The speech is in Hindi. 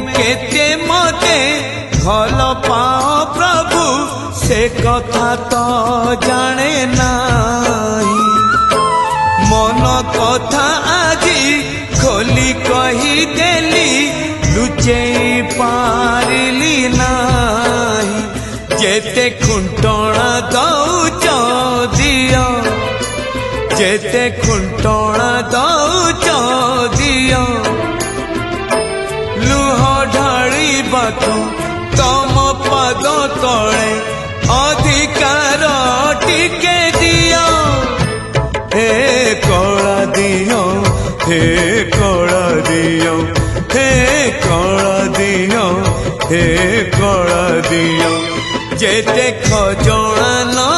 केते मते भल पाओ प्रभु से कथा तो जाने नाही। मन कथा आजी खोली कही देली लुचेई पारिली नाही। जेते खुंटणा दौच दियो जेते खुंटणा दौच दियो लुह ढाळिबाकु तम पद तळे अधिकार टिके दियो। हे कला दियो हे कला दियो हे कला दियो हे कला दियो। जेते खजणा न